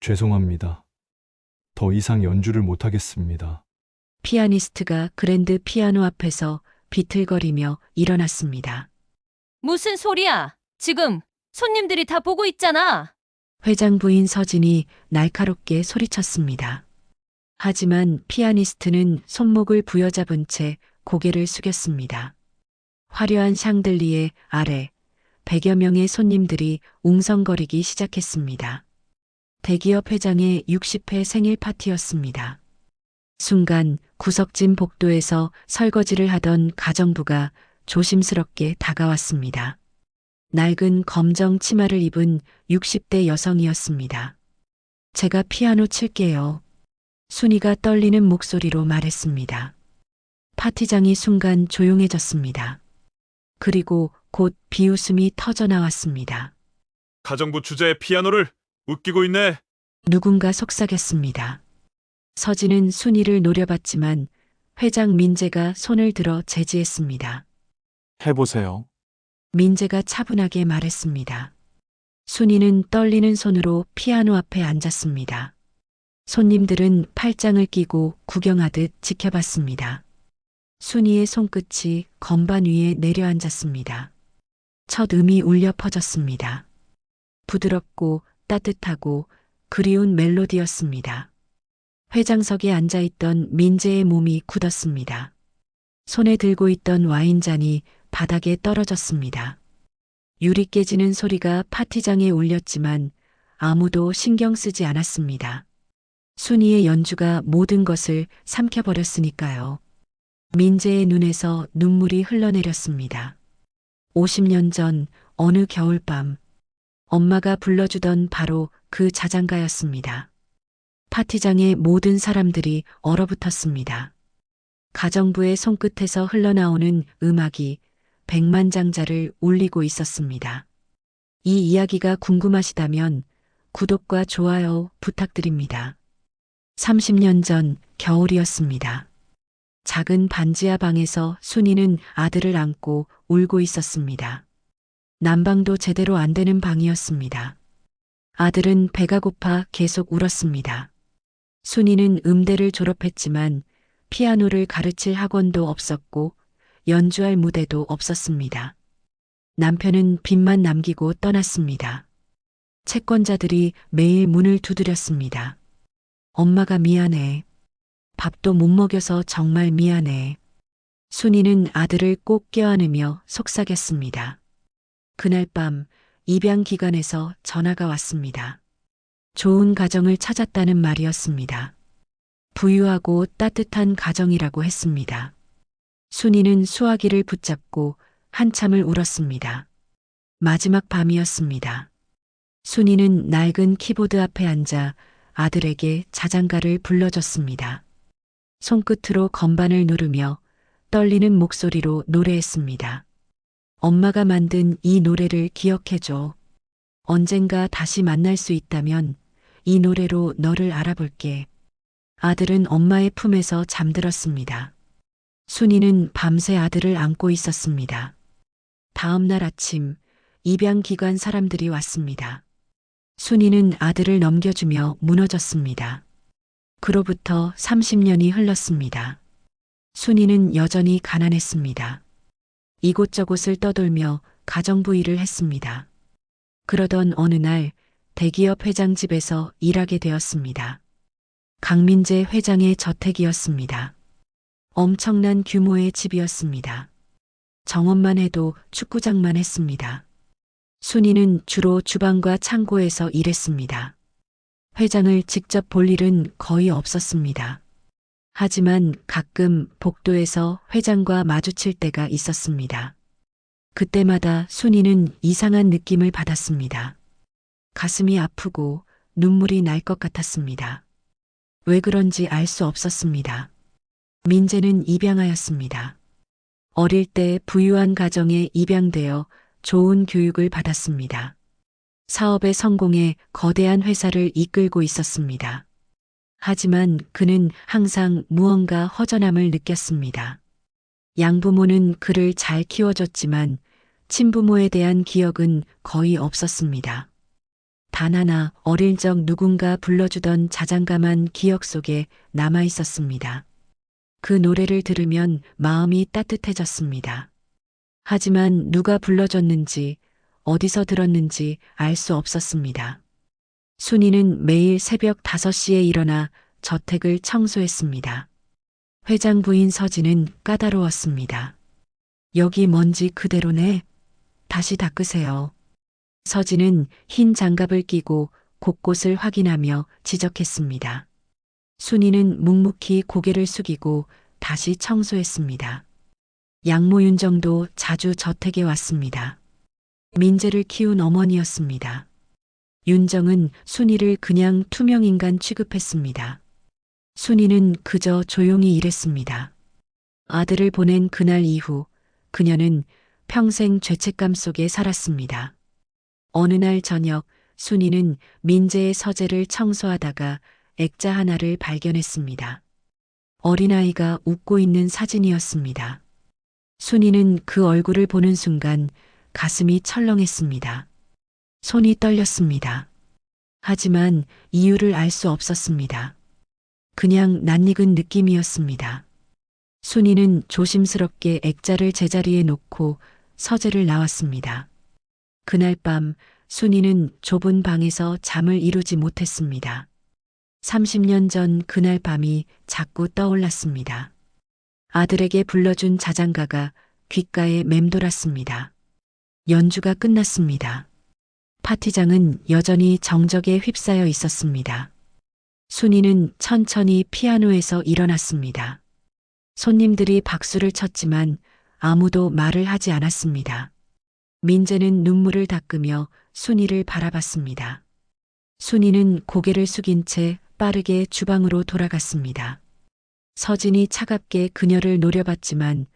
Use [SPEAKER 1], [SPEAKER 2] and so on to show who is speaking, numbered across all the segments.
[SPEAKER 1] 죄송합니다. 더 이상 연주를 못하겠습니다.
[SPEAKER 2] 피아니스트가 그랜드 피아노 앞에서 비틀거리며 일어났습니다.
[SPEAKER 3] 무슨 소리야? 지금 손님들이 다 보고 있잖아.
[SPEAKER 2] 회장 부인 서진이 날카롭게 소리쳤습니다. 하지만 피아니스트는 손목을 부여잡은 채 고개를 숙였습니다. 화려한 샹들리에 아래 100여 명의 손님들이 웅성거리기 시작했습니다. 대기업 회장의 60회 생일 파티였습니다. 순간 구석진 복도에서 설거지를 하던 가정부가 조심스럽게 다가왔습니다. 낡은 검정 치마를 입은 60대 여성이었습니다. 제가 피아노 칠게요. 순이가 떨리는 목소리로 말했습니다. 파티장이 순간 조용해졌습니다. 그리고 곧 비웃음이 터져 나왔습니다.
[SPEAKER 4] 가정부 주제의 피아노를 웃기고 있네.
[SPEAKER 2] 누군가 속삭였습니다. 서진은 순이를 노려봤지만 회장 민재가 손을 들어 제지했습니다.
[SPEAKER 5] 해보세요.
[SPEAKER 2] 민재가 차분하게 말했습니다. 순이는 떨리는 손으로 피아노 앞에 앉았습니다. 손님들은 팔짱을 끼고 구경하듯 지켜봤습니다. 순이의 손끝이 건반 위에 내려앉았습니다. 첫 음이 울려 퍼졌습니다. 부드럽고 따뜻하고 그리운 멜로디였습니다. 회장석에 앉아있던 민재의 몸이 굳었습니다. 손에 들고 있던 와인잔이 바닥에 떨어졌습니다. 유리 깨지는 소리가 파티장에 울렸지만 아무도 신경 쓰지 않았습니다. 순이의 연주가 모든 것을 삼켜버렸으니까요. 민재의 눈에서 눈물이 흘러내렸습니다. 50년 전 어느 겨울밤, 엄마가 불러주던 바로 그 자장가였습니다. 파티장의 모든 사람들이 얼어붙었습니다. 가정부의 손끝에서 흘러나오는 음악이 백만장자를 울리고 있었습니다. 이 이야기가 궁금하시다면 구독과 좋아요 부탁드립니다. 30년 전 겨울이었습니다. 작은 반지하 방에서 순이는 아들을 안고 울고 있었습니다. 난방도 제대로 안 되는 방이었습니다. 아들은 배가 고파 계속 울었습니다. 순이는 음대를 졸업했지만 피아노를 가르칠 학원도 없었고 연주할 무대도 없었습니다. 남편은 빚만 남기고 떠났습니다. 채권자들이 매일 문을 두드렸습니다. 엄마가 미안해. 밥도 못 먹여서 정말 미안해. 순이는 아들을 꼭 껴안으며 속삭였습니다. 그날 밤 입양기관에서 전화가 왔습니다. 좋은 가정을 찾았다는 말이었습니다. 부유하고 따뜻한 가정이라고 했습니다. 순이는 수화기를 붙잡고 한참을 울었습니다. 마지막 밤이었습니다. 순이는 낡은 키보드 앞에 앉아 아들에게 자장가를 불러줬습니다. 손끝으로 건반을 누르며 떨리는 목소리로 노래했습니다. 엄마가 만든 이 노래를 기억해줘. 언젠가 다시 만날 수 있다면 이 노래로 너를 알아볼게. 아들은 엄마의 품에서 잠들었습니다. 순이는 밤새 아들을 안고 있었습니다. 다음 날 아침 입양기관 사람들이 왔습니다. 순이는 아들을 넘겨주며 무너졌습니다. 그로부터 30년이 흘렀습니다. 순이는 여전히 가난했습니다. 이곳저곳을 떠돌며 가정부 일을 했습니다. 그러던 어느 날 대기업 회장 집에서 일하게 되었습니다. 강민재 회장의 저택이었습니다. 엄청난 규모의 집이었습니다. 정원만 해도 축구장만 했습니다. 순이는 주로 주방과 창고에서 일했습니다. 회장을 직접 볼 일은 거의 없었습니다. 하지만 가끔 복도에서 회장과 마주칠 때가 있었습니다. 그때마다 순이는 이상한 느낌을 받았습니다. 가슴이 아프고 눈물이 날 것 같았습니다. 왜 그런지 알 수 없었습니다. 민재는 입양하였습니다. 어릴 때 부유한 가정에 입양되어 좋은 교육을 받았습니다. 사업의 성공에 거대한 회사를 이끌고 있었습니다. 하지만 그는 항상 무언가 허전함을 느꼈습니다. 양부모는 그를 잘 키워줬지만 친부모에 대한 기억은 거의 없었습니다. 단 하나 어릴 적 누군가 불러주던 자장가만 기억 속에 남아 있었습니다. 그 노래를 들으면 마음이 따뜻해졌습니다. 하지만 누가 불러줬는지, 어디서 들었는지 알 수 없었습니다. 순이는 매일 새벽 5시에 일어나 저택을 청소했습니다. 회장 부인 서진은 까다로웠습니다. 여기 먼지 그대로네. 다시 닦으세요. 서진은 흰 장갑을 끼고 곳곳을 확인하며 지적했습니다. 순이는 묵묵히 고개를 숙이고 다시 청소했습니다. 양모 윤정도 자주 저택에 왔습니다. 민재를 키운 어머니였습니다. 윤정은 순이를 그냥 투명인간 취급했습니다. 순이는 그저 조용히 일했습니다. 아들을 보낸 그날 이후 그녀는 평생 죄책감 속에 살았습니다. 어느 날 저녁 순이는 민재의 서재를 청소하다가 액자 하나를 발견했습니다. 어린아이가 웃고 있는 사진이었습니다. 순이는 그 얼굴을 보는 순간 가슴이 철렁했습니다. 손이 떨렸습니다. 하지만 이유를 알 수 없었습니다. 그냥 낯익은 느낌이었습니다. 순이는 조심스럽게 액자를 제자리에 놓고 서재를 나왔습니다. 그날 밤 순이는 좁은 방에서 잠을 이루지 못했습니다. 30년 전 그날 밤이 자꾸 떠올랐습니다. 아들에게 불러준 자장가가 귓가에 맴돌았습니다. 연주가 끝났습니다. 파티장은 여전히 정적에 휩싸여 있었습니다. 순이는 천천히 피아노에서 일어났습니다. 손님들이 박수를 쳤지만 아무도 말을 하지 않았습니다. 민재는 눈물을 닦으며 순이를 바라봤습니다. 순이는 고개를 숙인 채 빠르게 주방으로 돌아갔습니다. 서진이 차갑게 그녀를 노려봤지만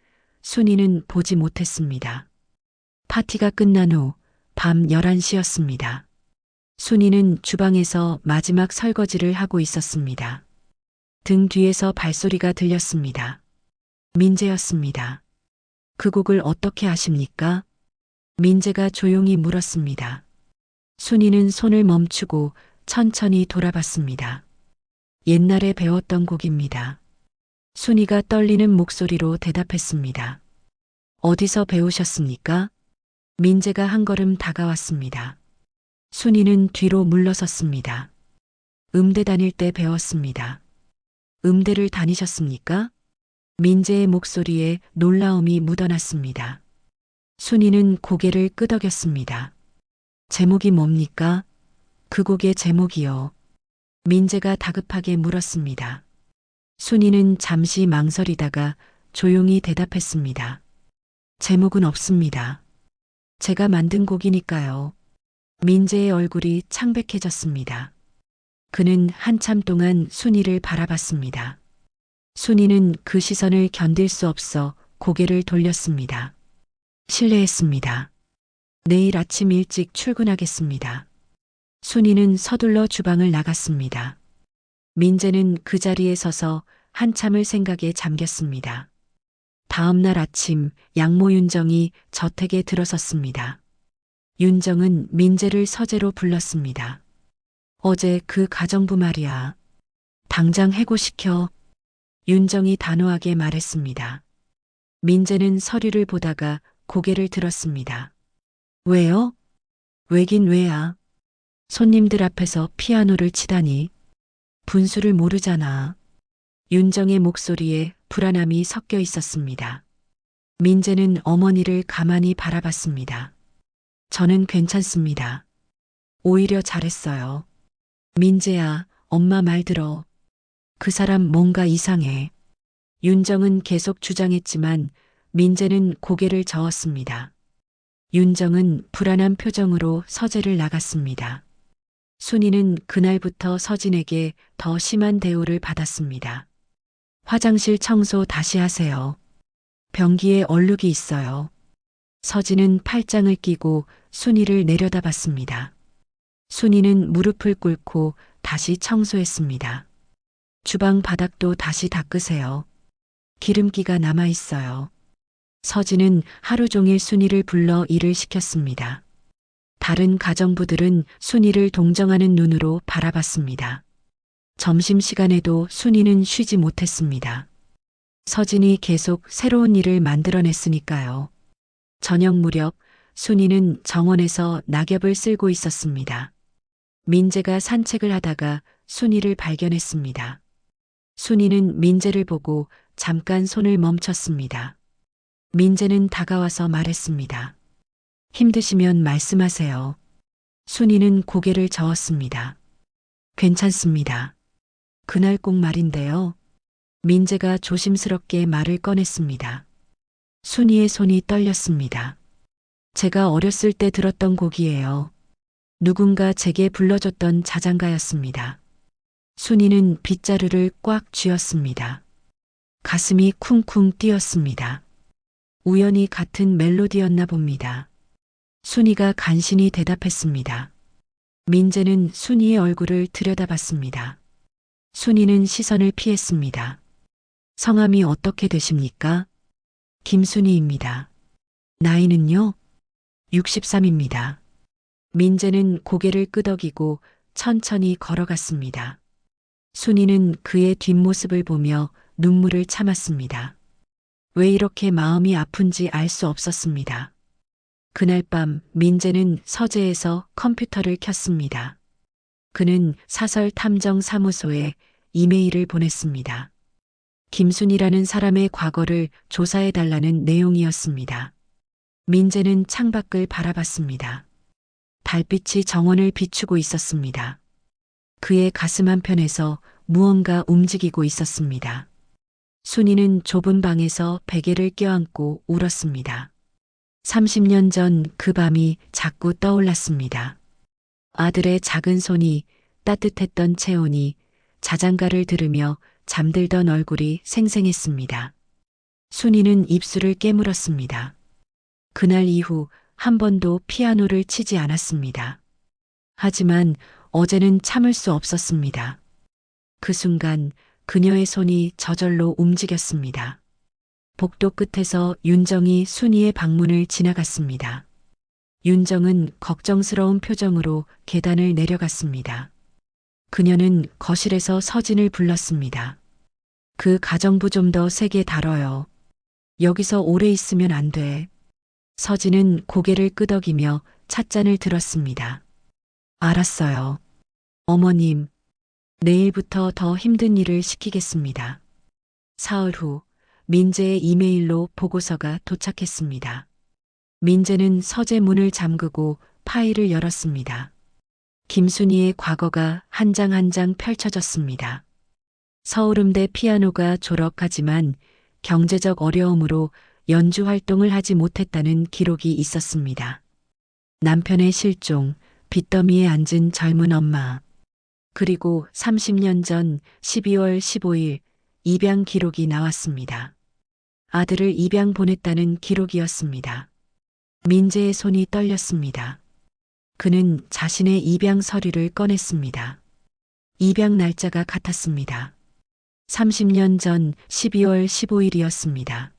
[SPEAKER 2] 순이는 보지 못했습니다. 파티가 끝난 후 밤 11시였습니다. 순이는 주방에서 마지막 설거지를 하고 있었습니다. 등 뒤에서 발소리가 들렸습니다. 민재였습니다. 그 곡을 어떻게 아십니까? 민재가 조용히 물었습니다. 순이는 손을 멈추고 천천히 돌아봤습니다. 옛날에 배웠던 곡입니다. 순이가 떨리는 목소리로 대답했습니다. 어디서 배우셨습니까? 민재가 한 걸음 다가왔습니다. 순이는 뒤로 물러섰습니다. 음대 다닐 때 배웠습니다. 음대를 다니셨습니까? 민재의 목소리에 놀라움이 묻어났습니다. 순이는 고개를 끄덕였습니다. 제목이 뭡니까? 그 곡의 제목이요. 민재가 다급하게 물었습니다. 순이는 잠시 망설이다가 조용히 대답했습니다. 제목은 없습니다. 제가 만든 곡이니까요. 민재의 얼굴이 창백해졌습니다. 그는 한참 동안 순이를 바라봤습니다. 순이는 그 시선을 견딜 수 없어 고개를 돌렸습니다. 실례했습니다. 내일 아침 일찍 출근하겠습니다. 순이는 서둘러 주방을 나갔습니다. 민재는 그 자리에 서서 한참을 생각에 잠겼습니다. 다음 날 아침 양모 윤정이 저택에 들어섰습니다. 윤정은 민재를 서재로 불렀습니다. 어제 그 가정부 말이야. 당장 해고시켜. 윤정이 단호하게 말했습니다. 민재는 서류를 보다가 고개를 들었습니다. 왜요? 왜긴 왜야. 손님들 앞에서 피아노를 치다니. 분수를 모르잖아. 윤정의 목소리에 불안함이 섞여 있었습니다. 민재는 어머니를 가만히 바라봤습니다. 저는 괜찮습니다. 오히려 잘했어요. 민재야, 엄마 말 들어. 그 사람 뭔가 이상해. 윤정은 계속 주장했지만 민재는 고개를 저었습니다. 윤정은 불안한 표정으로 서재를 나갔습니다. 순이는 그날부터 서진에게 더 심한 대우를 받았습니다. 화장실 청소 다시 하세요. 변기에 얼룩이 있어요. 서진은 팔짱을 끼고 순이를 내려다봤습니다. 순이는 무릎을 꿇고 다시 청소했습니다. 주방 바닥도 다시 닦으세요. 기름기가 남아 있어요. 서진은 하루 종일 순이를 불러 일을 시켰습니다. 다른 가정부들은 순이를 동정하는 눈으로 바라봤습니다. 점심시간에도 순이는 쉬지 못했습니다. 서진이 계속 새로운 일을 만들어냈으니까요. 저녁 무렵 순이는 정원에서 낙엽을 쓸고 있었습니다. 민재가 산책을 하다가 순이를 발견했습니다. 순이는 민재를 보고 잠깐 손을 멈췄습니다. 민재는 다가와서 말했습니다. 힘드시면 말씀하세요. 순이는 고개를 저었습니다. 괜찮습니다. 그날 꼭 말인데요. 민재가 조심스럽게 말을 꺼냈습니다. 순이의 손이 떨렸습니다. 제가 어렸을 때 들었던 곡이에요. 누군가 제게 불러줬던 자장가였습니다. 순이는 빗자루를 꽉 쥐었습니다. 가슴이 쿵쿵 뛰었습니다. 우연히 같은 멜로디였나 봅니다. 순이가 간신히 대답했습니다. 민재는 순이의 얼굴을 들여다봤습니다. 순이는 시선을 피했습니다. 성함이 어떻게 되십니까? 김순이입니다. 나이는요? 63입니다. 민재는 고개를 끄덕이고 천천히 걸어갔습니다. 순이는 그의 뒷모습을 보며 눈물을 참았습니다. 왜 이렇게 마음이 아픈지 알 수 없었습니다. 그날 밤 민재는 서재에서 컴퓨터를 켰습니다. 그는 사설 탐정 사무소에 이메일을 보냈습니다. 김순이라는 사람의 과거를 조사해달라는 내용이었습니다. 민재는 창밖을 바라봤습니다. 달빛이 정원을 비추고 있었습니다. 그의 가슴 한편에서 무언가 움직이고 있었습니다. 순이는 좁은 방에서 베개를 껴안고 울었습니다. 30년 전 그 밤이 자꾸 떠올랐습니다. 아들의 작은 손이 따뜻했던 체온이 자장가를 들으며 잠들던 얼굴이 생생했습니다. 순이는 입술을 깨물었습니다. 그날 이후 한 번도 피아노를 치지 않았습니다. 하지만 어제는 참을 수 없었습니다. 그 순간 그녀의 손이 저절로 움직였습니다. 복도 끝에서 윤정이 순이의 방문을 지나갔습니다. 윤정은 걱정스러운 표정으로 계단을 내려갔습니다. 그녀는 거실에서 서진을 불렀습니다. 그 가정부 좀 더 세게 다뤄요. 여기서 오래 있으면 안 돼. 서진은 고개를 끄덕이며 찻잔을 들었습니다. 알았어요. 어머님, 내일부터 더 힘든 일을 시키겠습니다. 사흘 후 민재의 이메일로 보고서가 도착했습니다. 민재는 서재 문을 잠그고 파일을 열었습니다. 김순이의 과거가 한 장 한 장 펼쳐졌습니다. 서울음대 피아노가 졸업하지만 경제적 어려움으로 연주 활동을 하지 못했다는 기록이 있었습니다. 남편의 실종, 빚더미에 앉은 젊은 엄마, 그리고 30년 전 12월 15일 입양 기록이 나왔습니다. 아들을 입양 보냈다는 기록이었습니다. 민재의 손이 떨렸습니다. 그는 자신의 입양 서류를 꺼냈습니다. 입양 날짜가 같았습니다. 30년 전 12월 15일이었습니다.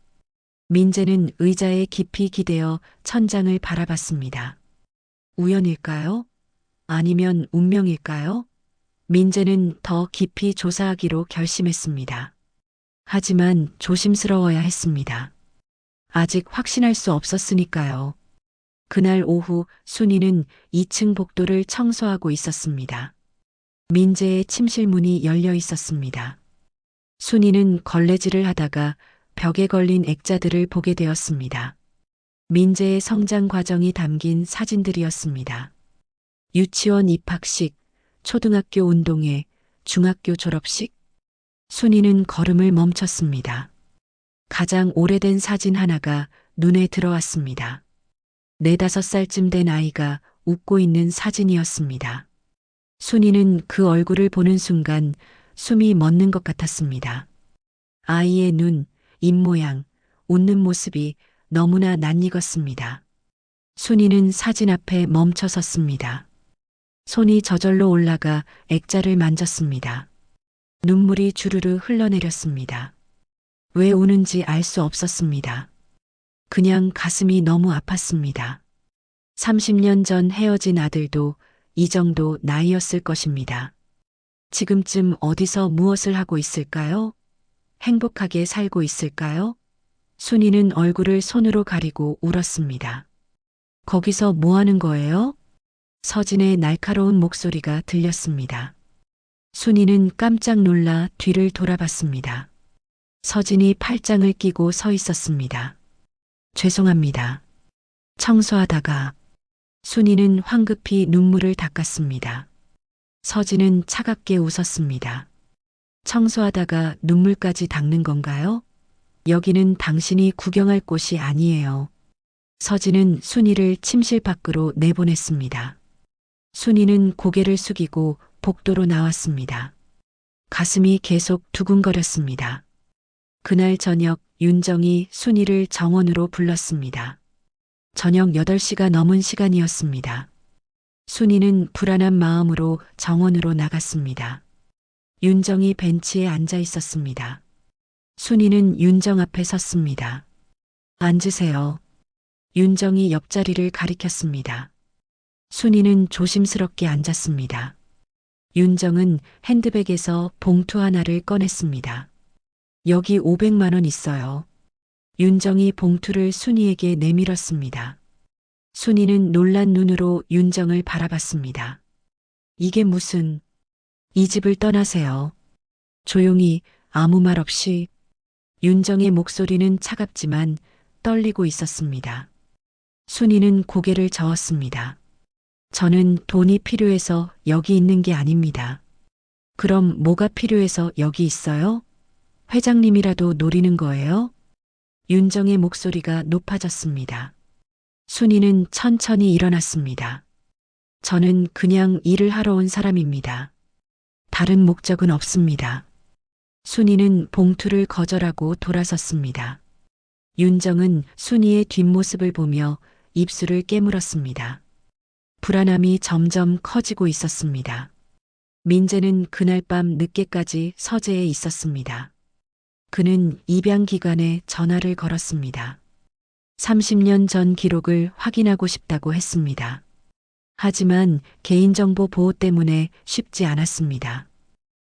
[SPEAKER 2] 민재는 의자에 깊이 기대어 천장을 바라봤습니다. 우연일까요? 아니면 운명일까요? 민재는 더 깊이 조사하기로 결심했습니다. 하지만 조심스러워야 했습니다. 아직 확신할 수 없었으니까요. 그날 오후 순이는 2층 복도를 청소하고 있었습니다. 민재의 침실 문이 열려 있었습니다. 순이는 걸레질을 하다가 벽에 걸린 액자들을 보게 되었습니다. 민재의 성장 과정이 담긴 사진들이었습니다. 유치원 입학식, 초등학교 운동회, 중학교 졸업식. 순이는 걸음을 멈췄습니다. 가장 오래된 사진 하나가 눈에 들어왔습니다. 4~5살쯤 된 아이가 웃고 있는 사진이었습니다. 순이는 그 얼굴을 보는 순간 숨이 멎는 것 같았습니다. 아이의 눈, 입모양, 웃는 모습이 너무나 낯익었습니다. 순이는 사진 앞에 멈춰 섰습니다. 손이 저절로 올라가 액자를 만졌습니다. 눈물이 주르르 흘러내렸습니다. 왜 우는지 알 수 없었습니다. 그냥 가슴이 너무 아팠습니다. 30년 전 헤어진 아들도 이 정도 나이였을 것입니다. 지금쯤 어디서 무엇을 하고 있을까요? 행복하게 살고 있을까요? 순이는 얼굴을 손으로 가리고 울었습니다. 거기서 뭐 하는 거예요? 서진의 날카로운 목소리가 들렸습니다. 순이는 깜짝 놀라 뒤를 돌아봤습니다. 서진이 팔짱을 끼고 서 있었습니다. 죄송합니다. 청소하다가 순이는 황급히 눈물을 닦았습니다. 서진은 차갑게 웃었습니다. 청소하다가 눈물까지 닦는 건가요? 여기는 당신이 구경할 곳이 아니에요. 서진은 순이를 침실 밖으로 내보냈습니다. 순이는 고개를 숙이고 복도로 나왔습니다. 가슴이 계속 두근거렸습니다. 그날 저녁 윤정이 순이를 정원으로 불렀습니다. 저녁 8시가 넘은 시간이었습니다. 순이는 불안한 마음으로 정원으로 나갔습니다. 윤정이 벤치에 앉아 있었습니다. 순이는 윤정 앞에 섰습니다. 앉으세요. 윤정이 옆자리를 가리켰습니다. 순이는 조심스럽게 앉았습니다. 윤정은 핸드백에서 봉투 하나를 꺼냈습니다. 여기 500만 원 있어요. 윤정이 봉투를 순이에게 내밀었습니다. 순이는 놀란 눈으로 윤정을 바라봤습니다. 이게 무슨... 이 집을 떠나세요. 조용히 아무 말 없이. 윤정의 목소리는 차갑지만 떨리고 있었습니다. 순이는 고개를 저었습니다. 저는 돈이 필요해서 여기 있는 게 아닙니다. 그럼 뭐가 필요해서 여기 있어요? 회장님이라도 노리는 거예요? 윤정의 목소리가 높아졌습니다. 순이는 천천히 일어났습니다. 저는 그냥 일을 하러 온 사람입니다. 다른 목적은 없습니다. 순이는 봉투를 거절하고 돌아섰습니다. 윤정은 순이의 뒷모습을 보며 입술을 깨물었습니다. 불안함이 점점 커지고 있었습니다. 민재는 그날 밤 늦게까지 서재에 있었습니다. 그는 입양기관에 전화를 걸었습니다. 30년 전 기록을 확인하고 싶다고 했습니다. 하지만 개인정보 보호 때문에 쉽지 않았습니다.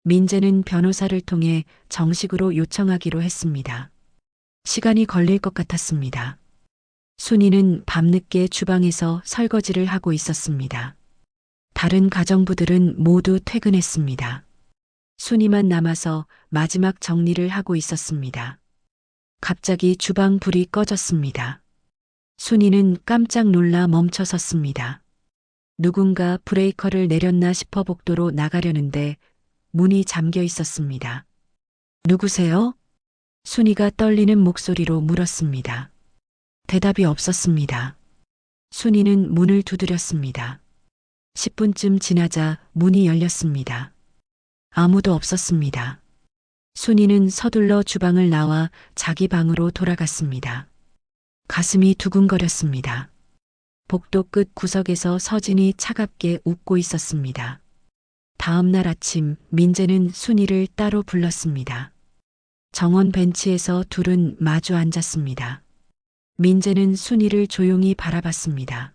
[SPEAKER 2] 민재는 변호사를 통해 정식으로 요청하기로 했습니다. 시간이 걸릴 것 같았습니다. 순이는 밤늦게 주방에서 설거지를 하고 있었습니다. 다른 가정부들은 모두 퇴근했습니다. 순이만 남아서 마지막 정리를 하고 있었습니다. 갑자기 주방 불이 꺼졌습니다. 순이는 깜짝 놀라 멈춰 섰습니다. 누군가 브레이커를 내렸나 싶어 복도로 나가려는데 문이 잠겨 있었습니다. 누구세요? 순이가 떨리는 목소리로 물었습니다. 대답이 없었습니다. 순이는 문을 두드렸습니다. 10분쯤 지나자 문이 열렸습니다. 아무도 없었습니다. 순이는 서둘러 주방을 나와 자기 방으로 돌아갔습니다. 가슴이 두근거렸습니다. 복도 끝 구석에서 서진이 차갑게 웃고 있었습니다. 다음 날 아침 민재는 순이를 따로 불렀습니다. 정원 벤치에서 둘은 마주 앉았습니다. 민재는 순이를 조용히 바라봤습니다.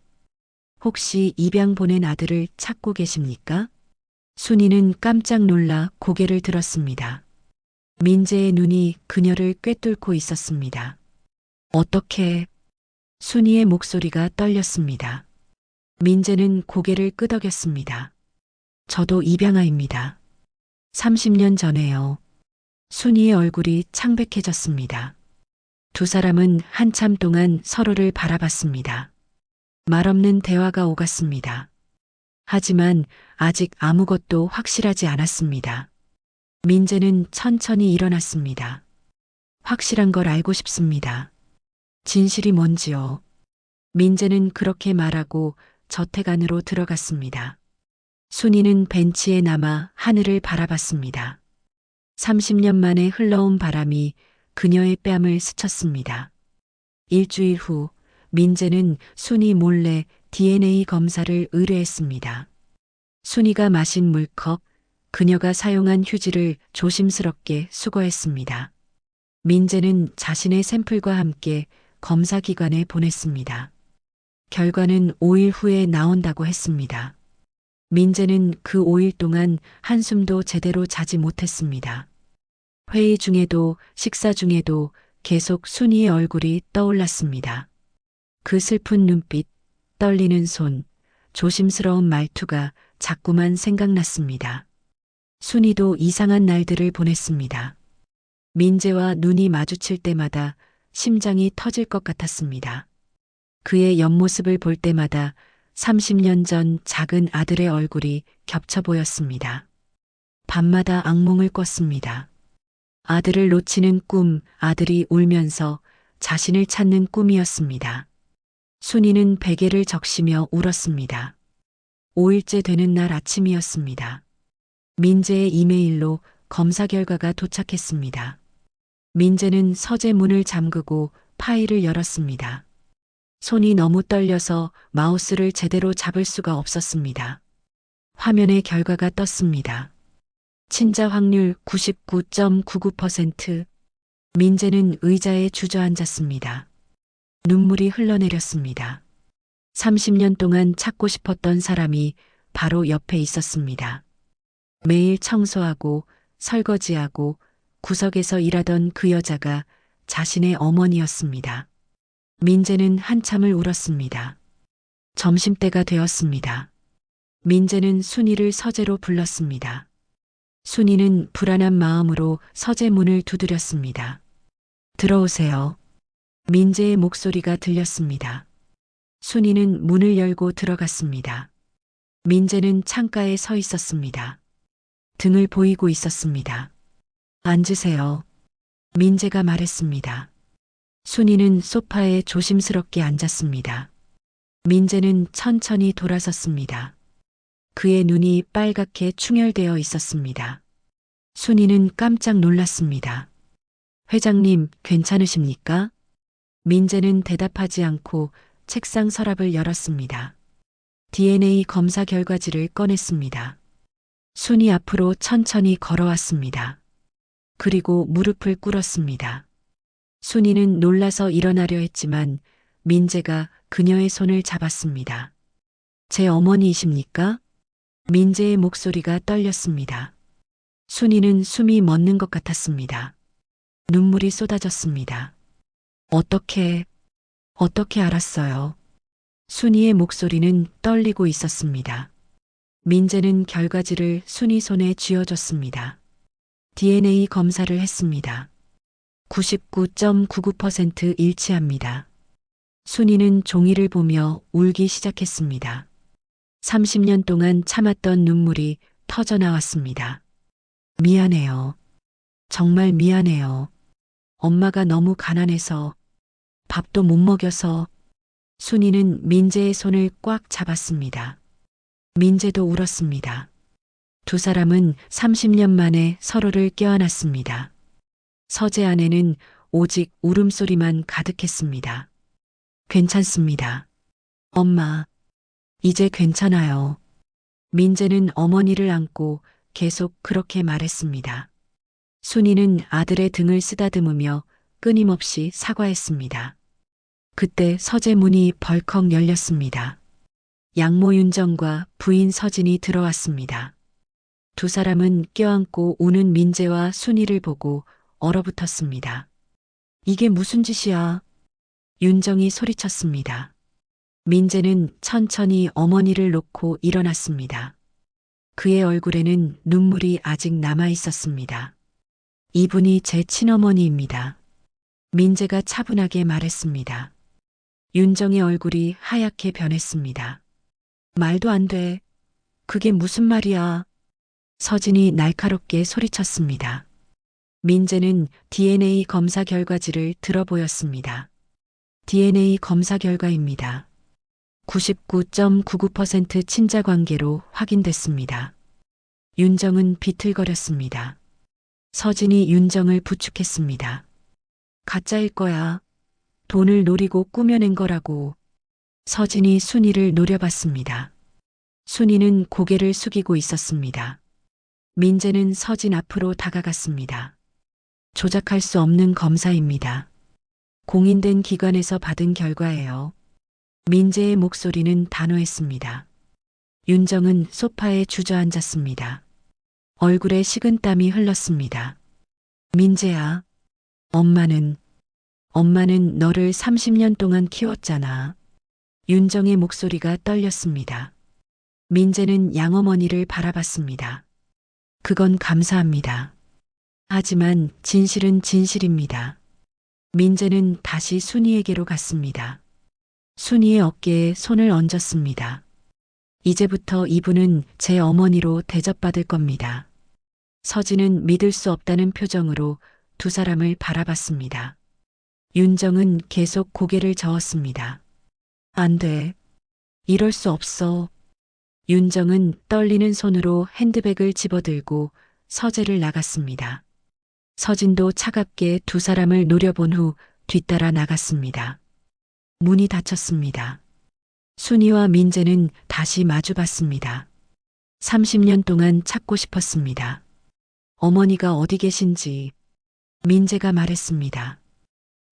[SPEAKER 2] 혹시 입양 보낸 아들을 찾고 계십니까? 순이는 깜짝 놀라 고개를 들었습니다. 민재의 눈이 그녀를 꿰뚫고 있었습니다. 어떻게... 순이의 목소리가 떨렸습니다. 민재는 고개를 끄덕였습니다. 저도 입양아입니다. 30년 전에요. 순이의 얼굴이 창백해졌습니다. 두 사람은 한참 동안 서로를 바라봤습니다. 말없는 대화가 오갔습니다. 하지만 아직 아무것도 확실하지 않았습니다. 민재는 천천히 일어났습니다. 확실한 걸 알고 싶습니다. 진실이 뭔지요. 민재는 그렇게 말하고 저택 안으로 들어갔습니다. 순이는 벤치에 남아 하늘을 바라봤습니다. 30년 만에 흘러온 바람이 그녀의 뺨을 스쳤습니다. 일주일 후 민재는 순이 몰래 DNA 검사를 의뢰했습니다. 순이가 마신 물컵, 그녀가 사용한 휴지를 조심스럽게 수거했습니다. 민재는 자신의 샘플과 함께 검사기관에 보냈습니다. 결과는 5일 후에 나온다고 했습니다. 민재는 그 5일 동안 한숨도 제대로 자지 못했습니다. 회의 중에도 식사 중에도 계속 순이의 얼굴이 떠올랐습니다. 그 슬픈 눈빛, 떨리는 손, 조심스러운 말투가 자꾸만 생각났습니다. 순이도 이상한 날들을 보냈습니다. 민재와 눈이 마주칠 때마다 심장이 터질 것 같았습니다. 그의 옆모습을 볼 때마다 30년 전 작은 아들의 얼굴이 겹쳐 보였습니다. 밤마다 악몽을 꿨습니다. 아들을 놓치는 꿈, 아들이 울면서 자신을 찾는 꿈이었습니다. 순이는 베개를 적시며 울었습니다. 5일째 되는 날 아침이었습니다. 민재의 이메일로 검사 결과가 도착했습니다. 민재는 서재 문을 잠그고 파일을 열었습니다. 손이 너무 떨려서 마우스를 제대로 잡을 수가 없었습니다. 화면에 결과가 떴습니다. 친자 확률 99.99%. 민재는 의자에 주저앉았습니다. 눈물이 흘러내렸습니다. 30년 동안 찾고 싶었던 사람이 바로 옆에 있었습니다. 매일 청소하고 설거지하고 구석에서 일하던 그 여자가 자신의 어머니였습니다. 민재는 한참을 울었습니다. 점심때가 되었습니다. 민재는 순이를 서재로 불렀습니다. 순이는 불안한 마음으로 서재 문을 두드렸습니다. 들어오세요. 민재의 목소리가 들렸습니다. 순이는 문을 열고 들어갔습니다. 민재는 창가에 서 있었습니다. 등을 보이고 있었습니다. 앉으세요. 민재가 말했습니다. 순이는 소파에 조심스럽게 앉았습니다. 민재는 천천히 돌아섰습니다. 그의 눈이 빨갛게 충혈되어 있었습니다. 순이는 깜짝 놀랐습니다. 회장님, 괜찮으십니까? 민재는 대답하지 않고 책상 서랍을 열었습니다. DNA 검사 결과지를 꺼냈습니다. 순이 앞으로 천천히 걸어왔습니다. 그리고 무릎을 꿇었습니다. 순이는 놀라서 일어나려 했지만 민재가 그녀의 손을 잡았습니다. 제 어머니이십니까? 민재의 목소리가 떨렸습니다. 순이는 숨이 멎는 것 같았습니다. 눈물이 쏟아졌습니다. 어떻게 알았어요? 순이의 목소리는 떨리고 있었습니다. 민재는 결과지를 순이 손에 쥐어줬습니다. DNA 검사를 했습니다. 99.99% 일치합니다. 순이는 종이를 보며 울기 시작했습니다. 30년 동안 참았던 눈물이 터져 나왔습니다. 미안해요. 정말 미안해요. 엄마가 너무 가난해서 밥도 못 먹여서. 순이는 민재의 손을 꽉 잡았습니다. 민재도 울었습니다. 두 사람은 30년 만에 서로를 껴안았습니다. 서재 안에는 오직 울음소리만 가득했습니다. 괜찮습니다. 엄마, 이제 괜찮아요. 민재는 어머니를 안고 계속 그렇게 말했습니다. 순이는 아들의 등을 쓰다듬으며 끊임없이 사과했습니다. 그때 서재 문이 벌컥 열렸습니다. 양모 윤정과 부인 서진이 들어왔습니다. 두 사람은 껴안고 우는 민재와 순이를 보고 얼어붙었습니다. 이게 무슨 짓이야? 윤정이 소리쳤습니다. 민재는 천천히 어머니를 놓고 일어났습니다. 그의 얼굴에는 눈물이 아직 남아 있었습니다. 이분이 제 친어머니입니다. 민재가 차분하게 말했습니다. 윤정의 얼굴이 하얗게 변했습니다. 말도 안 돼. 그게 무슨 말이야? 서진이 날카롭게 소리쳤습니다. 민재는 DNA 검사 결과지를 들어보였습니다. DNA 검사 결과입니다. 99.99% 친자 관계로 확인됐습니다. 윤정은 비틀거렸습니다. 서진이 윤정을 부축했습니다. 가짜일 거야. 돈을 노리고 꾸며낸 거라고. 서진이 순이를 노려봤습니다. 순이는 고개를 숙이고 있었습니다. 민재는 서진 앞으로 다가갔습니다. 조작할 수 없는 검사입니다. 공인된 기관에서 받은 결과예요. 민재의 목소리는 단호했습니다. 윤정은 소파에 주저앉았습니다. 얼굴에 식은땀이 흘렀습니다. 민재야, 엄마는 너를 30년 동안 키웠잖아. 윤정의 목소리가 떨렸습니다. 민재는 양어머니를 바라봤습니다. 그건 감사합니다. 하지만 진실은 진실입니다. 민재는 다시 순이에게로 갔습니다. 순이의 어깨에 손을 얹었습니다. 이제부터 이분은 제 어머니로 대접받을 겁니다. 서진은 믿을 수 없다는 표정으로 두 사람을 바라봤습니다. 윤정은 계속 고개를 저었습니다. 안 돼. 이럴 수 없어. 윤정은 떨리는 손으로 핸드백을 집어들고 서재를 나갔습니다. 서진도 차갑게 두 사람을 노려본 후 뒤따라 나갔습니다. 문이 닫혔습니다. 순이와 민재는 다시 마주봤습니다. 30년 동안 찾고 싶었습니다. 어머니가 어디 계신지 민재가 말했습니다.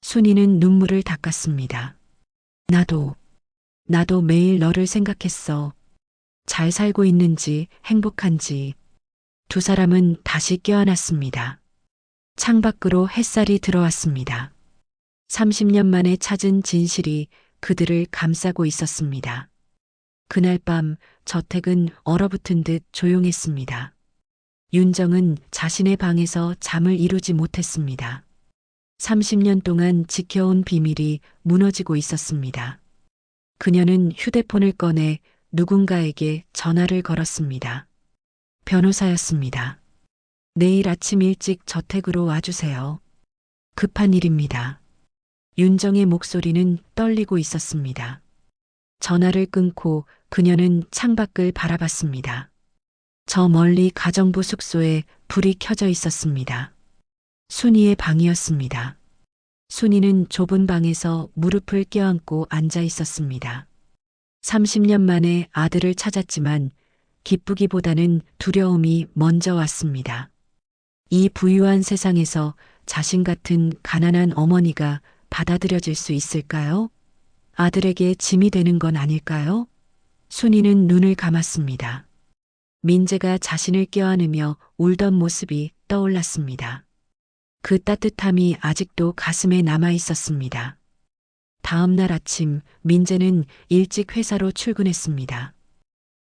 [SPEAKER 2] 순이는 눈물을 닦았습니다. 나도 매일 너를 생각했어. 잘 살고 있는지 행복한지. 두 사람은 다시 껴안았습니다. 창밖으로 햇살이 들어왔습니다. 30년 만에 찾은 진실이 그들을 감싸고 있었습니다. 그날 밤 저택은 얼어붙은 듯 조용했습니다. 윤정은 자신의 방에서 잠을 이루지 못했습니다. 30년 동안 지켜온 비밀이 무너지고 있었습니다. 그녀는 휴대폰을 꺼내 누군가에게 전화를 걸었습니다. 변호사였습니다. 내일 아침 일찍 저택으로 와주세요. 급한 일입니다. 윤정의 목소리는 떨리고 있었습니다. 전화를 끊고 그녀는 창밖을 바라봤습니다. 저 멀리 가정부 숙소에 불이 켜져 있었습니다. 순이의 방이었습니다. 순이는 좁은 방에서 무릎을 껴안고 앉아 있었습니다. 30년 만에 아들을 찾았지만 기쁘기보다는 두려움이 먼저 왔습니다. 이 부유한 세상에서 자신 같은 가난한 어머니가 받아들여질 수 있을까요? 아들에게 짐이 되는 건 아닐까요? 순이는 눈을 감았습니다. 민재가 자신을 껴안으며 울던 모습이 떠올랐습니다. 그 따뜻함이 아직도 가슴에 남아 있었습니다. 다음 날 아침 민재는 일찍 회사로 출근했습니다.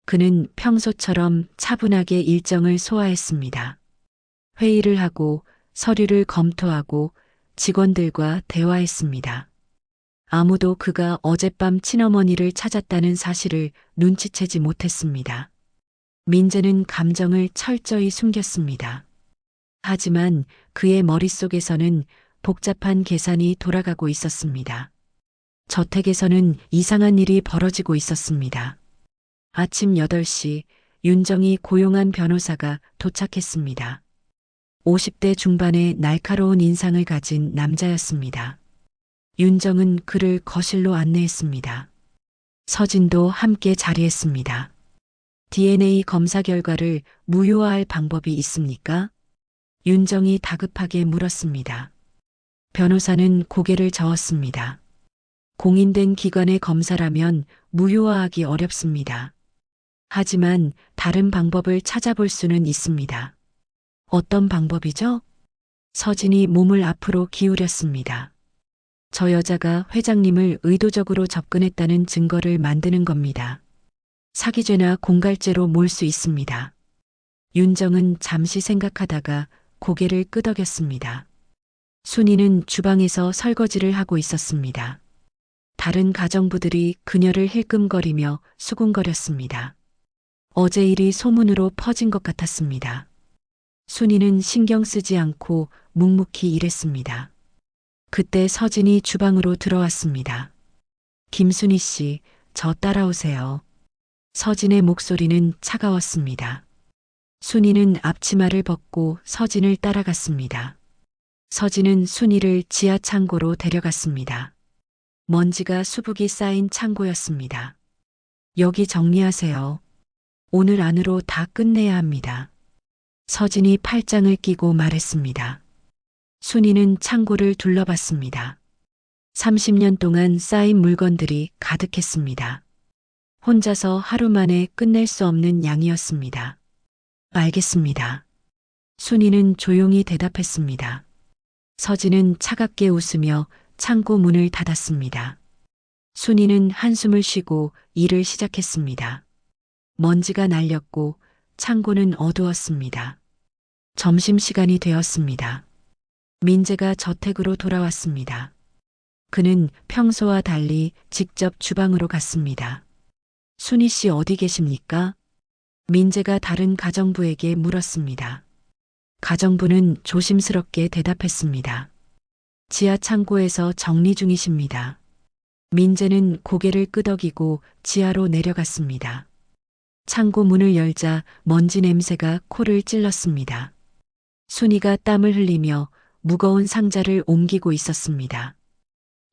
[SPEAKER 2] 그는 평소처럼 차분하게 일정을 소화했습니다. 회의를 하고 서류를 검토하고 직원들과 대화했습니다. 아무도 그가 어젯밤 친어머니를 찾았다는 사실을 눈치채지 못했습니다. 민재는 감정을 철저히 숨겼습니다. 하지만 그의 머릿속에서는 복잡한 계산이 돌아가고 있었습니다. 저택에서는 이상한 일이 벌어지고 있었습니다. 아침 8시 윤정이 고용한 변호사가 도착했습니다. 50대 중반의 날카로운 인상을 가진 남자였습니다. 윤정은 그를 거실로 안내했습니다. 서진도 함께 자리했습니다. DNA 검사 결과를 무효화할 방법이 있습니까? 윤정이 다급하게 물었습니다. 변호사는 고개를 저었습니다. 공인된 기관의 검사라면 무효화하기 어렵습니다. 하지만 다른 방법을 찾아볼 수는 있습니다. 어떤 방법이죠? 서진이 몸을 앞으로 기울였습니다. 저 여자가 회장님을 의도적으로 접근했다는 증거를 만드는 겁니다. 사기죄나 공갈죄로 몰 수 있습니다. 윤정은 잠시 생각하다가 고개를 끄덕였습니다. 순이는 주방에서 설거지를 하고 있었습니다. 다른 가정부들이 그녀를 힐끔거리며 수군거렸습니다. 어제 일이 소문으로 퍼진 것 같았습니다. 순이는 신경 쓰지 않고 묵묵히 일했습니다. 그때 서진이 주방으로 들어왔습니다. 김순희 씨, 저 따라오세요. 서진의 목소리는 차가웠습니다. 순이는 앞치마를 벗고 서진을 따라갔습니다. 서진은 순이를 지하 창고로 데려갔습니다. 먼지가 수북이 쌓인 창고였습니다. 여기 정리하세요. 오늘 안으로 다 끝내야 합니다. 서진이 팔짱을 끼고 말했습니다. 순이는 창고를 둘러봤습니다. 30년 동안 쌓인 물건들이 가득했습니다. 혼자서 하루 만에 끝낼 수 없는 양이었습니다. 알겠습니다. 순이는 조용히 대답했습니다. 서진은 차갑게 웃으며 창고 문을 닫았습니다. 순이는 한숨을 쉬고 일을 시작했습니다. 먼지가 날렸고 창고는 어두웠습니다. 점심시간이 되었습니다. 민재가 저택으로 돌아왔습니다. 그는 평소와 달리 직접 주방으로 갔습니다. 순이 씨 어디 계십니까? 민재가 다른 가정부에게 물었습니다. 가정부는 조심스럽게 대답했습니다. 지하 창고에서 정리 중이십니다. 민재는 고개를 끄덕이고 지하로 내려갔습니다. 창고 문을 열자 먼지 냄새가 코를 찔렀습니다. 순이가 땀을 흘리며 무거운 상자를 옮기고 있었습니다.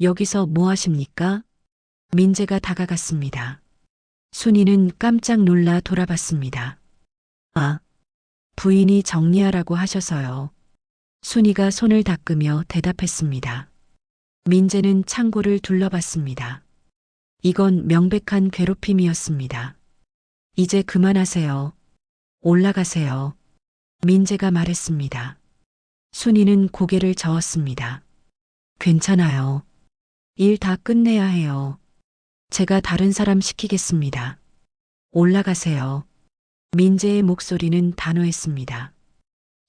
[SPEAKER 2] 여기서 뭐 하십니까? 민재가 다가갔습니다. 순이는 깜짝 놀라 돌아봤습니다. 아, 부인이 정리하라고 하셔서요. 순이가 손을 닦으며 대답했습니다. 민재는 창고를 둘러봤습니다. 이건 명백한 괴롭힘이었습니다. 이제 그만하세요. 올라가세요. 민재가 말했습니다. 순이는 고개를 저었습니다. 괜찮아요. 일 다 끝내야 해요. 제가 다른 사람 시키겠습니다. 올라가세요. 민재의 목소리는 단호했습니다.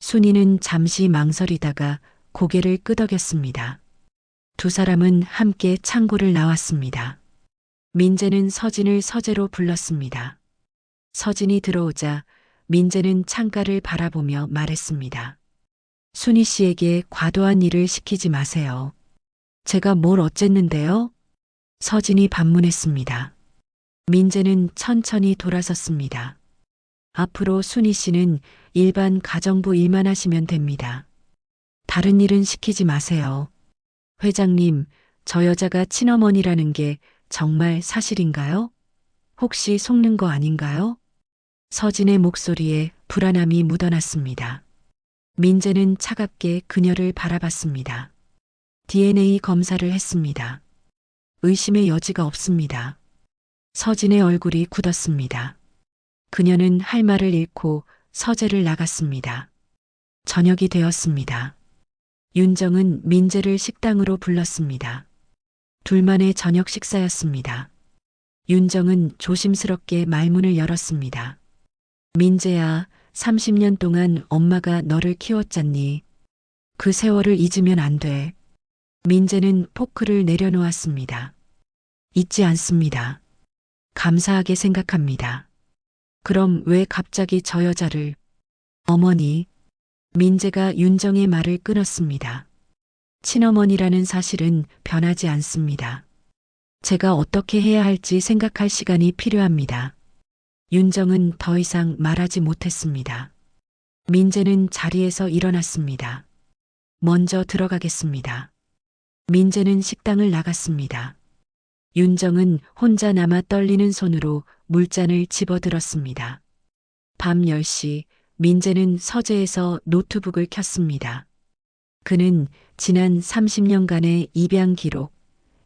[SPEAKER 2] 순이는 잠시 망설이다가 고개를 끄덕였습니다. 두 사람은 함께 창고를 나왔습니다. 민재는 서진을 서재로 불렀습니다. 서진이 들어오자 민재는 창가를 바라보며 말했습니다. 순이 씨에게 과도한 일을 시키지 마세요. 제가 뭘 어쨌는데요? 서진이 반문했습니다. 민재는 천천히 돌아섰습니다. 앞으로 순이 씨는 일반 가정부 일만 하시면 됩니다. 다른 일은 시키지 마세요. 회장님, 저 여자가 친어머니라는 게 정말 사실인가요? 혹시 속는 거 아닌가요? 서진의 목소리에 불안함이 묻어났습니다. 민재는 차갑게 그녀를 바라봤습니다. DNA 검사를 했습니다. 의심의 여지가 없습니다. 서진의 얼굴이 굳었습니다. 그녀는 할 말을 잃고 서재를 나갔습니다. 저녁이 되었습니다. 윤정은 민재를 식당으로 불렀습니다. 둘만의 저녁 식사였습니다. 윤정은 조심스럽게 말문을 열었습니다. 민재야, 30년 동안 엄마가 너를 키웠잖니. 그 세월을 잊으면 안 돼. 민재는 포크를 내려놓았습니다. 잊지 않습니다. 감사하게 생각합니다. 그럼 왜 갑자기 저 여자를... 어머니. 민재가 윤정의 말을 끊었습니다. 친어머니라는 사실은 변하지 않습니다. 제가 어떻게 해야 할지 생각할 시간이 필요합니다. 윤정은 더 이상 말하지 못했습니다. 민재는 자리에서 일어났습니다. 먼저 들어가겠습니다. 민재는 식당을 나갔습니다. 윤정은 혼자 남아 떨리는 손으로 물잔을 집어들었습니다. 밤 10시 민재는 서재에서 노트북을 켰습니다. 그는 지난 30년간의 입양 기록,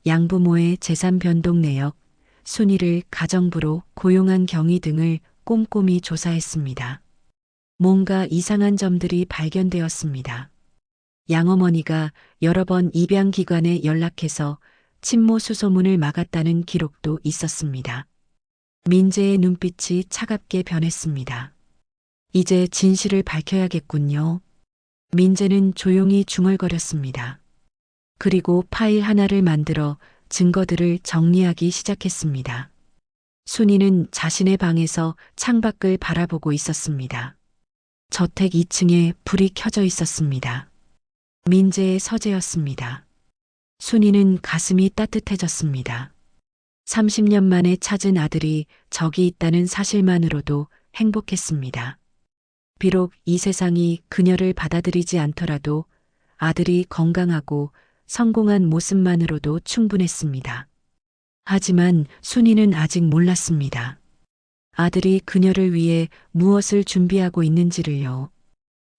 [SPEAKER 2] 양부모의 재산 변동 내역, 순이를 가정부로 고용한 경위 등을 꼼꼼히 조사했습니다. 뭔가 이상한 점들이 발견되었습니다. 양어머니가 여러 번 입양기관에 연락해서 친모 수소문을 막았다는 기록도 있었습니다. 민재의 눈빛이 차갑게 변했습니다. 이제 진실을 밝혀야겠군요. 민재는 조용히 중얼거렸습니다. 그리고 파일 하나를 만들어 증거들을 정리하기 시작했습니다. 순이는 자신의 방에서 창밖을 바라보고 있었습니다. 저택 2층에 불이 켜져 있었습니다. 민재의 서재였습니다. 순이는 가슴이 따뜻해졌습니다. 30년 만에 찾은 아들이 저기 있다는 사실만으로도 행복했습니다. 비록 이 세상이 그녀를 받아들이지 않더라도 아들이 건강하고 성공한 모습만으로도 충분했습니다. 하지만 순이는 아직 몰랐습니다. 아들이 그녀를 위해 무엇을 준비하고 있는지를요.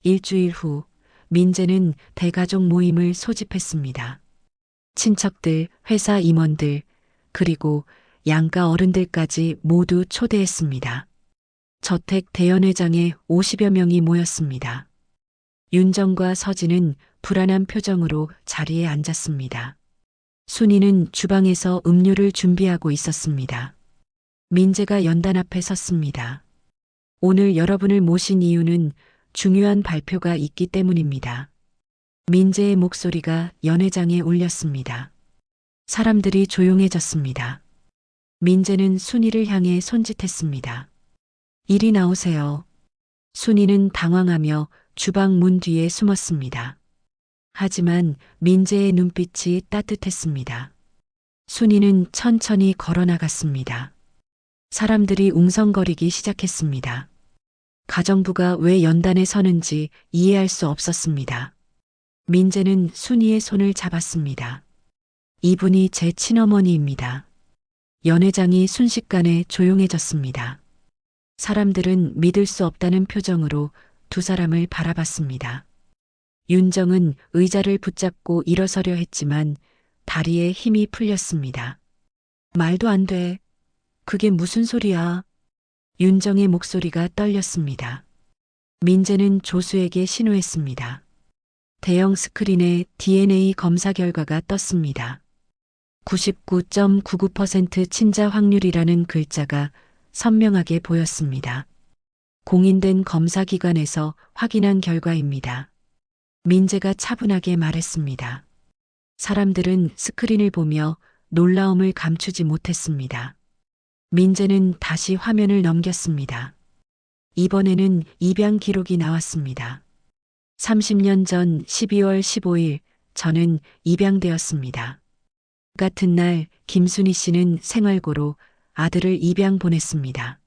[SPEAKER 2] 일주일 후 민재는 대가족 모임을 소집했습니다. 친척들, 회사 임원들, 그리고 양가 어른들까지 모두 초대했습니다. 저택 대연회장에 50여 명이 모였습니다. 윤정과 서진은 불안한 표정으로 자리에 앉았습니다. 순이는 주방에서 음료를 준비하고 있었습니다. 민재가 연단 앞에 섰습니다. 오늘 여러분을 모신 이유는 중요한 발표가 있기 때문입니다. 민재의 목소리가 연회장에 울렸습니다. 사람들이 조용해졌습니다. 민재는 순이를 향해 손짓했습니다. 이리 나오세요. 순이는 당황하며 주방 문 뒤에 숨었습니다. 하지만 민재의 눈빛이 따뜻했습니다. 순이는 천천히 걸어 나갔습니다. 사람들이 웅성거리기 시작했습니다. 가정부가 왜 연단에 서는지 이해할 수 없었습니다. 민재는 순이의 손을 잡았습니다. 이분이 제 친어머니입니다. 연회장이 순식간에 조용해졌습니다. 사람들은 믿을 수 없다는 표정으로 두 사람을 바라봤습니다. 윤정은 의자를 붙잡고 일어서려 했지만 다리에 힘이 풀렸습니다. 말도 안 돼. 그게 무슨 소리야? 윤정의 목소리가 떨렸습니다. 민재는 조수에게 신호했습니다. 대형 스크린에 DNA 검사 결과가 떴습니다. 99.99% 친자 확률이라는 글자가 선명하게 보였습니다. 공인된 검사기관에서 확인한 결과입니다. 민재가 차분하게 말했습니다. 사람들은 스크린을 보며 놀라움을 감추지 못했습니다. 민재는 다시 화면을 넘겼습니다. 이번에는 입양 기록이 나왔습니다. 30년 전 12월 15일 저는 입양되었습니다. 같은 날 김순희 씨는 생활고로 아들을 입양 보냈습니다.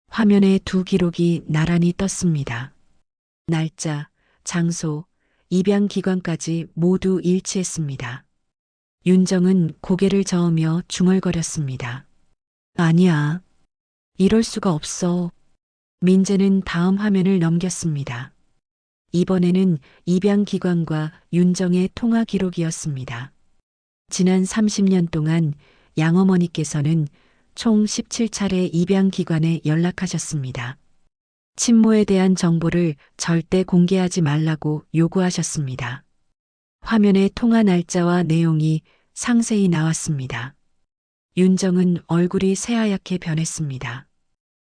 [SPEAKER 2] 화면에 두 기록이 나란히 떴습니다. 날짜, 장소, 입양 기관까지 모두 일치했습니다. 윤정은 고개를 저으며 중얼거렸습니다. 아니야. 이럴 수가 없어. 민재는 다음 화면을 넘겼습니다. 이번에는 입양 기관과 윤정의 통화 기록이었습니다. 지난 30년 동안 양어머니께서는 총 17차례 입양 기관에 연락하셨습니다. 친모에 대한 정보를 절대 공개하지 말라고 요구하셨습니다. 화면에 통화 날짜와 내용이 상세히 나왔습니다. 윤정은 얼굴이 새하얗게 변했습니다.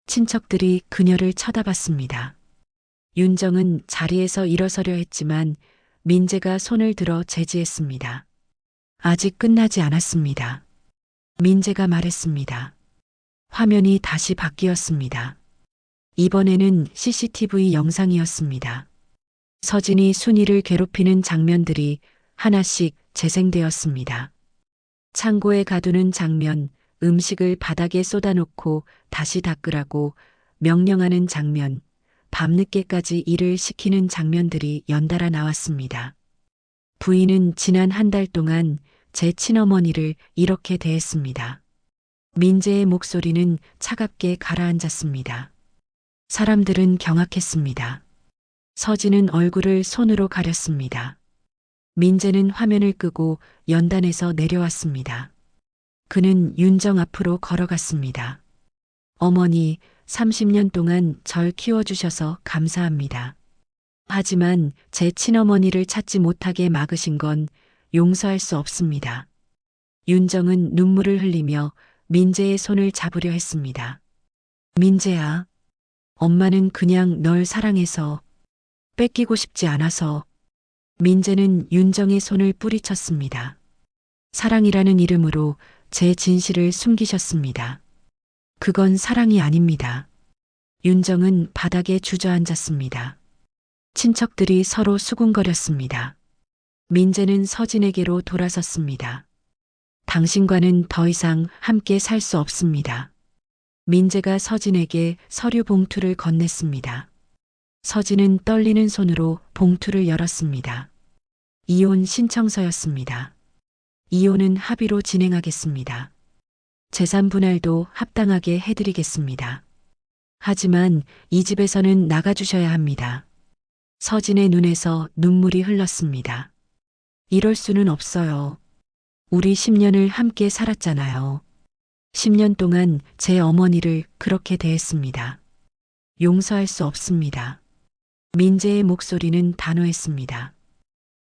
[SPEAKER 2] 친척들이 그녀를 쳐다봤습니다. 윤정은 자리에서 일어서려 했지만 민재가 손을 들어 제지했습니다. 아직 끝나지 않았습니다. 민재가 말했습니다. 화면이 다시 바뀌었습니다. 이번에는 CCTV 영상이었습니다. 서진이 순이를 괴롭히는 장면들이 하나씩 재생되었습니다. 창고에 가두는 장면, 음식을 바닥에 쏟아놓고 다시 닦으라고 명령하는 장면, 밤늦게까지 일을 시키는 장면들이 연달아 나왔습니다. 부인은 지난 한 달 동안 제 친어머니를 이렇게 대했습니다. 민재의 목소리는 차갑게 가라앉았습니다. 사람들은 경악했습니다. 서진은 얼굴을 손으로 가렸습니다. 민재는 화면을 끄고 연단에서 내려왔습니다. 그는 윤정 앞으로 걸어갔습니다. 어머니, 30년 동안 절 키워주셔서 감사합니다. 하지만 제 친어머니를 찾지 못하게 막으신 건 용서할 수 없습니다. 윤정은 눈물을 흘리며 민재의 손을 잡으려 했습니다. 민재야, 엄마는 그냥 널 사랑해서, 뺏기고 싶지 않아서. 민재는 윤정의 손을 뿌리쳤습니다. 사랑이라는 이름으로 제 진실을 숨기셨습니다. 그건 사랑이 아닙니다. 윤정은 바닥에 주저앉았습니다. 친척들이 서로 수군거렸습니다. 민재는 서진에게로 돌아섰습니다. 당신과는 더 이상 함께 살 수 없습니다. 민재가 서진에게 서류 봉투를 건넸습니다. 서진은 떨리는 손으로 봉투를 열었습니다. 이혼 신청서였습니다. 이혼은 합의로 진행하겠습니다. 재산 분할도 합당하게 해드리겠습니다. 하지만 이 집에서는 나가주셔야 합니다. 서진의 눈에서 눈물이 흘렀습니다. 이럴 수는 없어요. 우리 10년을 함께 살았잖아요. 10년 동안 제 어머니를 그렇게 대했습니다. 용서할 수 없습니다. 민재의 목소리는 단호했습니다.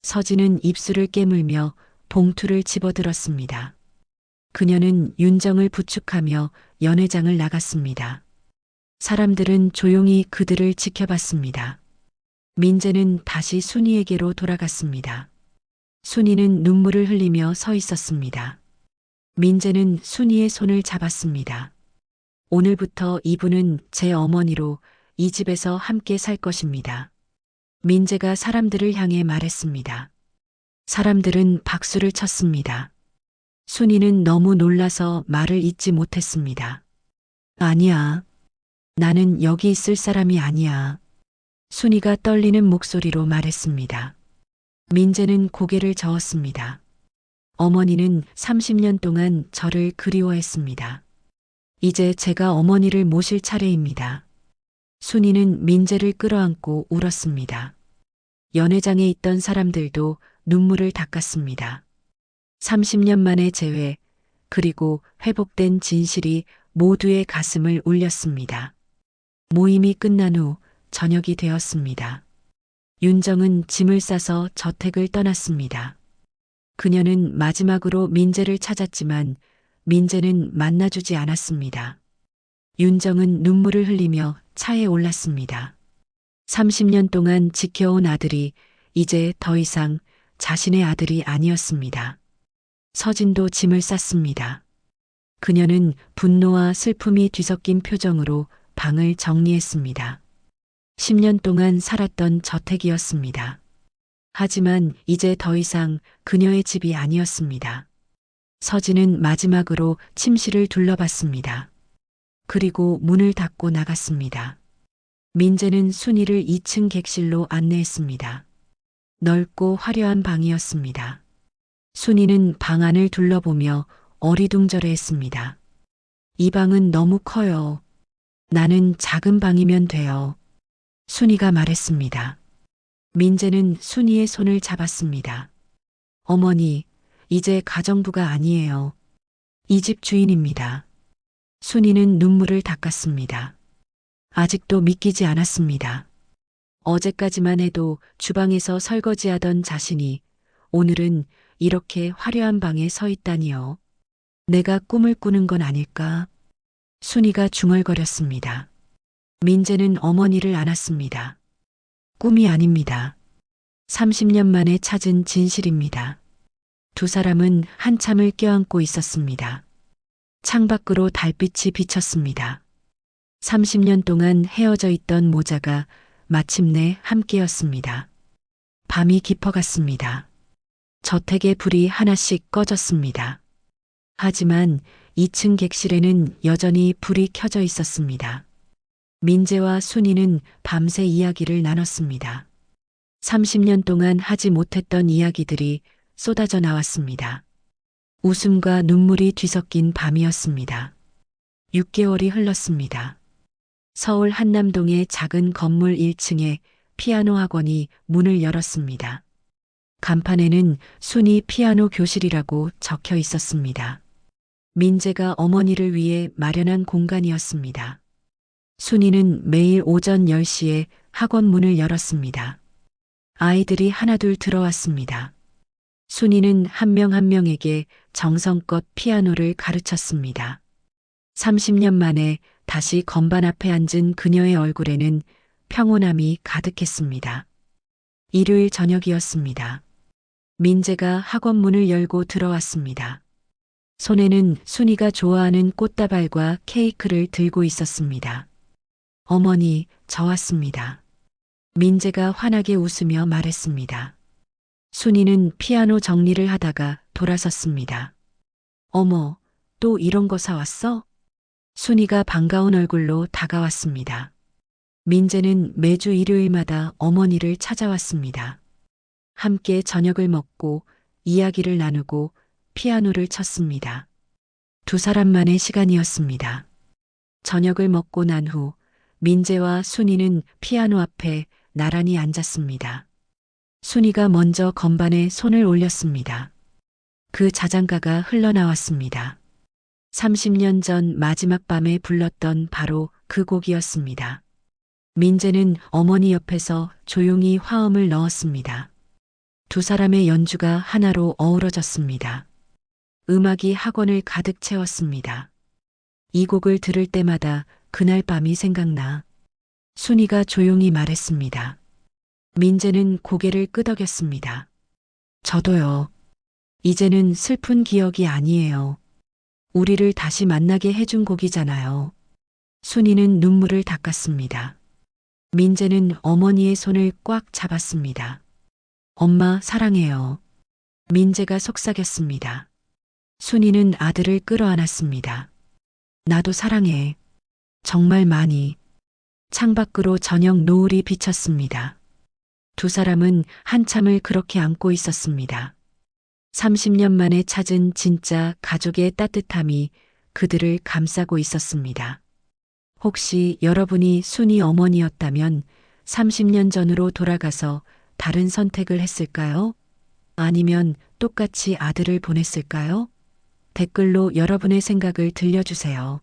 [SPEAKER 2] 서진은 입술을 깨물며 봉투를 집어들었습니다. 그녀는 윤정을 부축하며 연회장을 나갔습니다. 사람들은 조용히 그들을 지켜봤습니다. 민재는 다시 순이에게로 돌아갔습니다. 순이는 눈물을 흘리며 서 있었습니다. 민재는 순이의 손을 잡았습니다. 오늘부터 이분은 제 어머니로 이 집에서 함께 살 것입니다. 민재가 사람들을 향해 말했습니다. 사람들은 박수를 쳤습니다. 순이는 너무 놀라서 말을 잇지 못했습니다. 아니야. 나는 여기 있을 사람이 아니야. 순이가 떨리는 목소리로 말했습니다. 민재는 고개를 저었습니다. 어머니는 30년 동안 저를 그리워했습니다. 이제 제가 어머니를 모실 차례입니다. 순이는 민재를 끌어안고 울었습니다. 연회장에 있던 사람들도 눈물을 닦았습니다. 30년 만의 재회, 그리고 회복된 진실이 모두의 가슴을 울렸습니다. 모임이 끝난 후 저녁이 되었습니다. 윤정은 짐을 싸서 저택을 떠났습니다. 그녀는 마지막으로 민재를 찾았지만 민재는 만나주지 않았습니다. 윤정은 눈물을 흘리며 차에 올랐습니다. 30년 동안 지켜온 아들이 이제 더 이상 자신의 아들이 아니었습니다. 서진도 짐을 쌌습니다. 그녀는 분노와 슬픔이 뒤섞인 표정으로 방을 정리했습니다. 10년 동안 살았던 저택이었습니다. 하지만 이제 더 이상 그녀의 집이 아니었습니다. 서진은 마지막으로 침실을 둘러봤습니다. 그리고 문을 닫고 나갔습니다. 민재는 순이를 2층 객실로 안내했습니다. 넓고 화려한 방이었습니다. 순이는 방 안을 둘러보며 어리둥절해했습니다. 이 방은 너무 커요. 나는 작은 방이면 돼요. 순이가 말했습니다. 민재는 순이의 손을 잡았습니다. 어머니, 이제 가정부가 아니에요. 이 집 주인입니다. 순이는 눈물을 닦았습니다. 아직도 믿기지 않았습니다. 어제까지만 해도 주방에서 설거지하던 자신이 오늘은 이렇게 화려한 방에 서 있다니요. 내가 꿈을 꾸는 건 아닐까? 순이가 중얼거렸습니다. 민재는 어머니를 안았습니다. 꿈이 아닙니다. 30년 만에 찾은 진실입니다. 두 사람은 한참을 껴안고 있었습니다. 창밖으로 달빛이 비쳤습니다. 30년 동안 헤어져 있던 모자가 마침내 함께였습니다. 밤이 깊어갔습니다. 저택의 불이 하나씩 꺼졌습니다. 하지만 2층 객실에는 여전히 불이 켜져 있었습니다. 민재와 순이는 밤새 이야기를 나눴습니다. 30년 동안 하지 못했던 이야기들이 쏟아져 나왔습니다. 웃음과 눈물이 뒤섞인 밤이었습니다. 6개월이 흘렀습니다. 서울 한남동의 작은 건물 1층에 피아노 학원이 문을 열었습니다. 간판에는 순이 피아노 교실이라고 적혀 있었습니다. 민재가 어머니를 위해 마련한 공간이었습니다. 순이는 매일 오전 10시에 학원 문을 열었습니다. 아이들이 하나둘 들어왔습니다. 순이는 한 명 한 명에게 정성껏 피아노를 가르쳤습니다. 30년 만에 다시 건반 앞에 앉은 그녀의 얼굴에는 평온함이 가득했습니다. 일요일 저녁이었습니다. 민재가 학원 문을 열고 들어왔습니다. 손에는 순이가 좋아하는 꽃다발과 케이크를 들고 있었습니다. 어머니, 저 왔습니다. 민재가 환하게 웃으며 말했습니다. 순이는 피아노 정리를 하다가 돌아섰습니다. 어머, 또 이런 거 사왔어? 순이가 반가운 얼굴로 다가왔습니다. 민재는 매주 일요일마다 어머니를 찾아왔습니다. 함께 저녁을 먹고 이야기를 나누고 피아노를 쳤습니다. 두 사람만의 시간이었습니다. 저녁을 먹고 난 후 민재와 순이는 피아노 앞에 나란히 앉았습니다. 순이가 먼저 건반에 손을 올렸습니다. 그 자장가가 흘러나왔습니다. 30년 전 마지막 밤에 불렀던 바로 그 곡이었습니다. 민재는 어머니 옆에서 조용히 화음을 넣었습니다. 두 사람의 연주가 하나로 어우러졌습니다. 음악이 학원을 가득 채웠습니다. 이 곡을 들을 때마다 그날 밤이 생각나. 순이가 조용히 말했습니다. 민재는 고개를 끄덕였습니다. 저도요. 이제는 슬픈 기억이 아니에요. 우리를 다시 만나게 해준 곡이잖아요. 순이는 눈물을 닦았습니다. 민재는 어머니의 손을 꽉 잡았습니다. 엄마 사랑해요. 민재가 속삭였습니다. 순이는 아들을 끌어안았습니다. 나도 사랑해. 정말 많이. 창밖으로 저녁 노을이 비쳤습니다. 두 사람은 한참을 그렇게 안고 있었습니다. 30년 만에 찾은 진짜 가족의 따뜻함이 그들을 감싸고 있었습니다. 혹시 여러분이 순이 어머니였다면 30년 전으로 돌아가서 다른 선택을 했을까요? 아니면 똑같이 아들을 보냈을까요? 댓글로 여러분의 생각을 들려주세요.